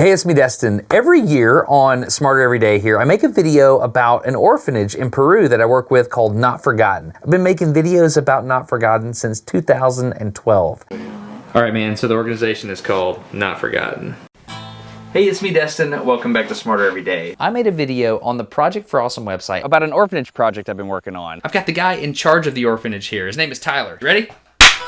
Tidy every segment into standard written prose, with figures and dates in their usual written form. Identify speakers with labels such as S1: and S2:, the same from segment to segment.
S1: Hey, it's me, Destin. Every year on Smarter Every Day here, I make a video about an orphanage in Peru that I work with called Not Forgotten. I've been making videos about Not Forgotten since 2012.
S2: All right, man, so the organization is called Not Forgotten. Hey, it's me, Destin. Welcome back to Smarter Every Day. I made a video on the Project for Awesome website about an orphanage project I've been working on. I've got the guy in charge of the orphanage here. His name is Tyler. You ready?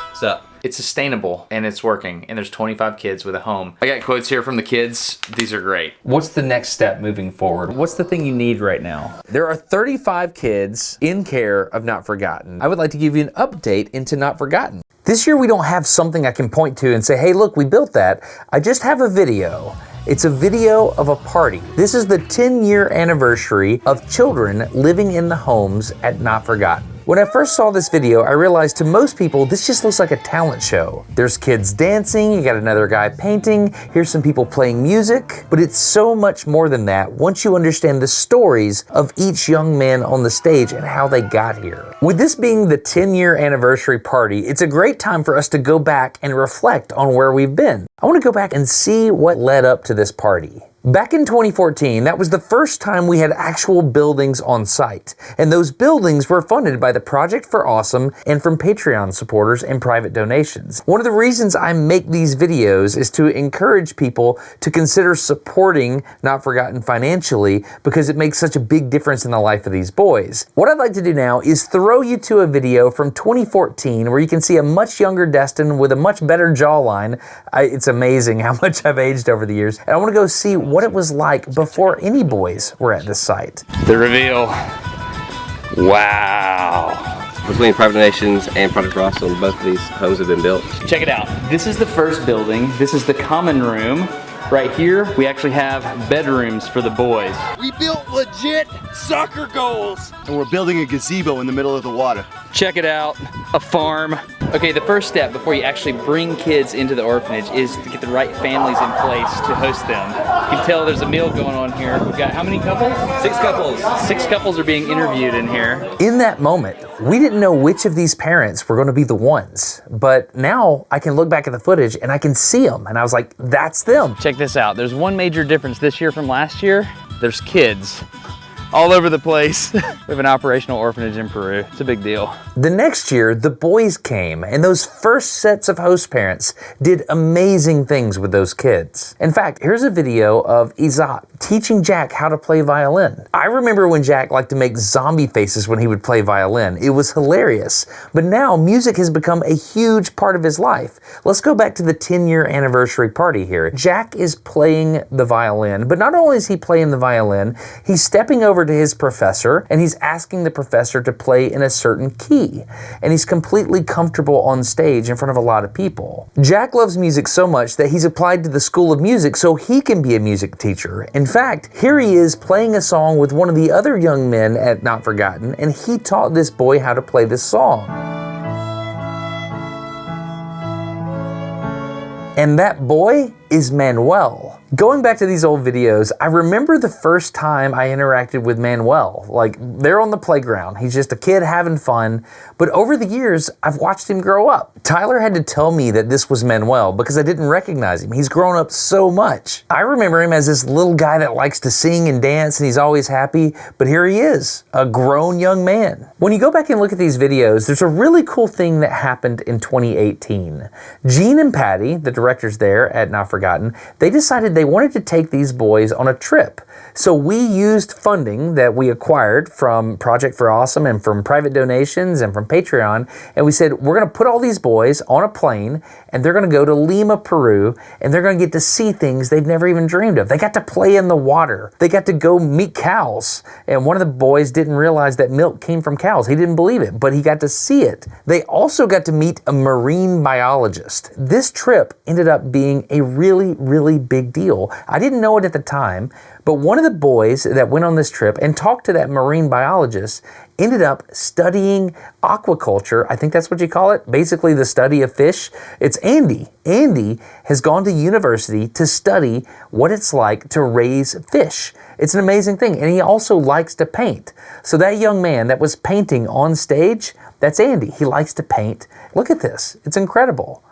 S2: What's up? It's sustainable and it's working, and there's 25 kids with a home. I got quotes here from the kids. These are great. What's the next step moving forward? What's the thing you need right now?
S1: There are 35 kids in care of Not Forgotten. I would like to give you an update into Not Forgotten. This year we don't have something I can point to and say, hey, look, we built that. I just have a video. It's a video of a party. This is the 10-year anniversary of children living in the homes at Not Forgotten. When I first saw this video, I realized to most people, this just looks like a talent show. There's kids dancing, you got another guy painting, here's some people playing music, but it's so much more than that once you understand the stories of each young man on the stage and how they got here. With this being the 10-year anniversary party, it's a great time for us to go back and reflect on where we've been. I want to go back and see what led up to this party. Back in 2014, that was the first time we had actual buildings on site. And those buildings were funded by the Project for Awesome and from Patreon supporters and private donations. One of the reasons I make these videos is to encourage people to consider supporting Not Forgotten financially because it makes such a big difference in the life of these boys. What I'd like to do now is throw you to a video from 2014 where you can see a much younger Destin with a much better jawline. It's amazing how much I've aged over the years. And I want to go see what it was like before any boys were at this site.
S2: The reveal. Wow.
S3: Between private donations and Project for Awesome, both of these homes have been built.
S2: Check it out. This is the first building. This is the common room. Right here, we actually have bedrooms for the boys.
S4: We built legit soccer goals.
S5: And we're building a gazebo in the middle of the water.
S2: Check it out, a farm. Okay, the first step before you actually bring kids into the orphanage is to get the right families in place to host them. You can tell there's a meal going on here. We've got how many couples? 6 couples. 6 couples are being interviewed in here.
S1: In that moment, we didn't know which of these parents were going to be the ones, but now I can look back at the footage and I can see them, and I was like, that's them.
S2: Check this out. There's one major difference this year from last year. There's kids all over the place. We have an operational orphanage in Peru. It's a big deal.
S1: The next year, the boys came, and those first sets of host parents did amazing things with those kids. In fact, here's a video of Isaac teaching Jack how to play violin. I remember when Jack liked to make zombie faces when he would play violin. It was hilarious. But now music has become a huge part of his life. Let's go back to the 10-year anniversary party here. Jack is playing the violin, but not only is he playing the violin, he's stepping over to his professor and he's asking the professor to play in a certain key. And he's completely comfortable on stage in front of a lot of people. Jack loves music so much that he's applied to the School of Music so he can be a music teacher. In fact, here he is playing a song with one of the other young men at Not Forgotten, and he taught this boy how to play this song. And that boy is Manuel. Going back to these old videos, I remember the first time I interacted with Manuel. Like, they're on the playground. He's just a kid having fun. But over the years, I've watched him grow up. Tyler had to tell me that this was Manuel because I didn't recognize him. He's grown up so much. I remember him as this little guy that likes to sing and dance and he's always happy. But here he is, a grown young man. When you go back and look at these videos, there's a really cool thing that happened in 2018. Gene and Patty, the directors there at Not Forgotten, they decided they wanted to take these boys on a trip. So we used funding that we acquired from Project for Awesome and from private donations and from Patreon, and we said, we're going to put all these boys on a plane and they're going to go to Lima, Peru, and they're going to get to see things they've never even dreamed of. They got to play in the water. They got to go meet cows. And one of the boys didn't realize that milk came from cows. He didn't believe it, but he got to see it. They also got to meet a marine biologist. This trip ended up being a really, really big deal. I didn't know it at the time, but one of the boys that went on this trip and talked to that marine biologist ended up studying aquaculture. I think that's what you call it. Basically the study of fish. It's Andy. Andy has gone to university to study what it's like to raise fish. It's an amazing thing. And he also likes to paint. So that young man that was painting on stage, that's Andy. He likes to paint. Look at this. It's incredible.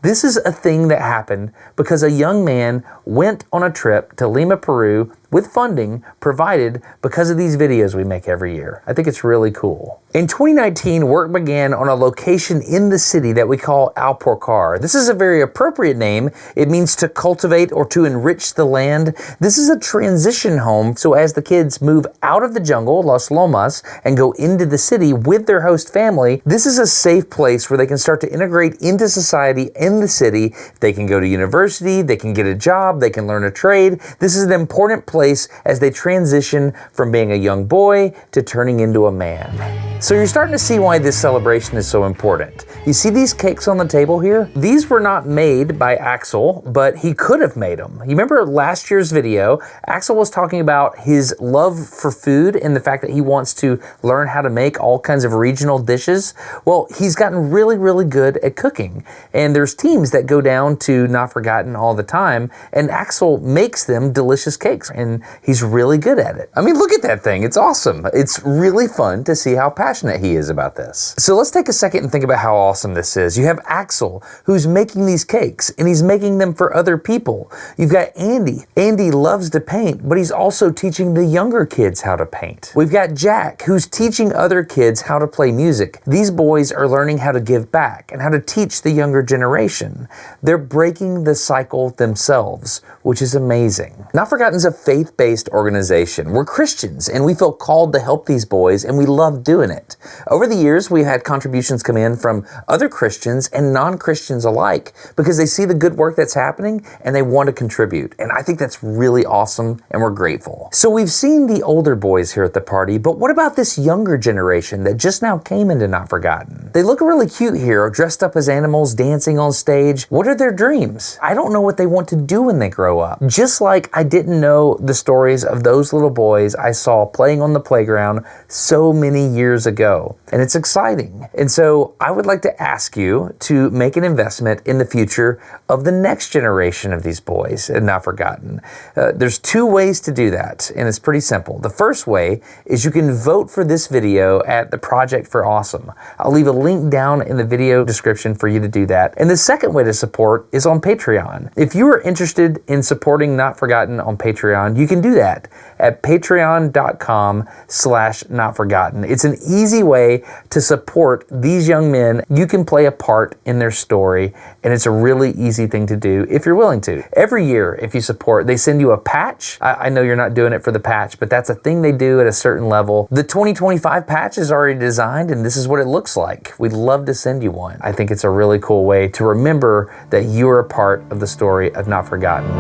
S1: This is a thing that happened because a young man went on a trip to Lima, Peru with funding provided because of these videos we make every year. I think it's really cool. In 2019, work began on a location in the city that we call Alporcar. This is a very appropriate name. It means to cultivate or to enrich the land. This is a transition home, so as the kids move out of the jungle, Las Lomas, and go into the city with their host family, this is a safe place where they can start to integrate into society in the city. They can go to university, they can get a job, they can learn a trade. This is an important place as they transition from being a young boy to turning into a man. So you're starting to see why this celebration is so important. You see these cakes on the table here? These were not made by Axel, but he could have made them. You remember last year's video, Axel was talking about his love for food and the fact that he wants to learn how to make all kinds of regional dishes. Well, he's gotten really, really good at cooking. And there's teams that go down to Not Forgotten all the time, and Axel makes them delicious cakes, and he's really good at it. I mean, look at that thing. It's awesome. It's really fun to see how passionate he is about this. So let's take a second and think about how awesome this is. You have Axel, who's making these cakes, and he's making them for other people. You've got Andy. Andy loves to paint, but he's also teaching the younger kids how to paint. We've got Jack, who's teaching other kids how to play music. These boys are learning how to give back and how to teach the younger generation. They're breaking the cycle themselves, which is amazing. Not Forgotten's a faith-based organization. We're Christians, and we feel called to help these boys, and we love doing it. Over the years, we've had contributions come in from other Christians and non-Christians alike because they see the good work that's happening and they want to contribute. And I think that's really awesome, and we're grateful. So we've seen the older boys here at the party, but what about this younger generation that just now came into Not Forgotten? They look really cute here, dressed up as animals, dancing on stage. What are their dreams? I don't know what they want to do when they grow up. Just like I didn't know the stories of those little boys I saw playing on the playground so many years ago. And it's exciting. And so I would like to ask you to make an investment in the future of the next generation of these boys at Not Forgotten. There's two ways to do that, and it's pretty simple. The first way is you can vote for this video at the Project for Awesome. I'll leave a link down in the video description for you to do that. And the second way to support is on Patreon. If you are interested in supporting Not Forgotten on Patreon, you can do that at patreon.com/notforgotten. It's an easy way to support these young men. You can play a part in their story, and it's a really easy thing to do if you're willing to. Every year, if you support, they send you a patch. I know you're not doing it for the patch, but that's a thing they do at a certain level. The 2025 patch is already designed, and this is what it looks like. We'd love to send you one. I think it's a really cool way to remember that you are a part of the story of Not Forgotten.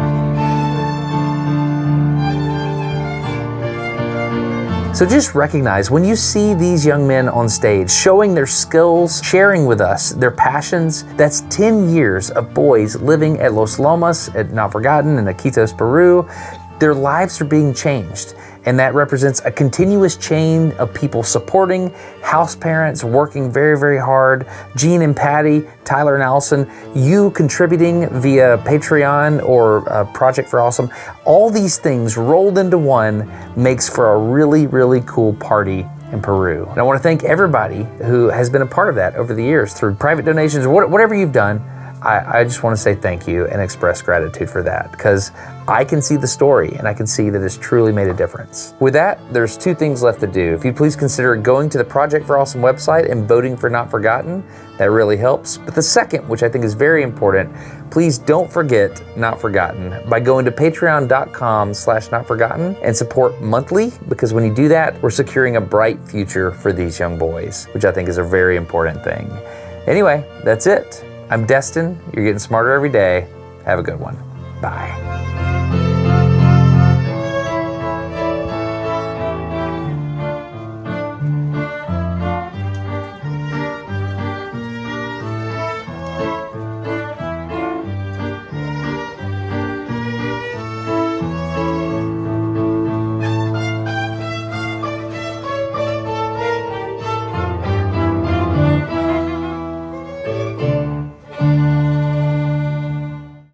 S1: So just recognize when you see these young men on stage showing their skills, sharing with us their passions, that's 10 years of boys living at Los Lomas, at Not Forgotten, in Iquitos, Peru. Their lives are being changed. And that represents a continuous chain of people supporting, house parents working very, very hard, Gene and Patty, Tyler and Allison, you contributing via Patreon or Project for Awesome. All these things rolled into one makes for a really, really cool party in Peru. And I want to thank everybody who has been a part of that over the years through private donations, whatever you've done. I just want to say thank you and express gratitude for that, because I can see the story and I can see that it's truly made a difference. With that, there's two things left to do. If you'd please consider going to the Project for Awesome website and voting for Not Forgotten, that really helps. But the second, which I think is very important, please don't forget Not Forgotten by going to patreon.com/notforgotten and support monthly, because when you do that, we're securing a bright future for these young boys, which I think is a very important thing. Anyway, that's it. I'm Destin. You're getting smarter every day. Have a good one. Bye.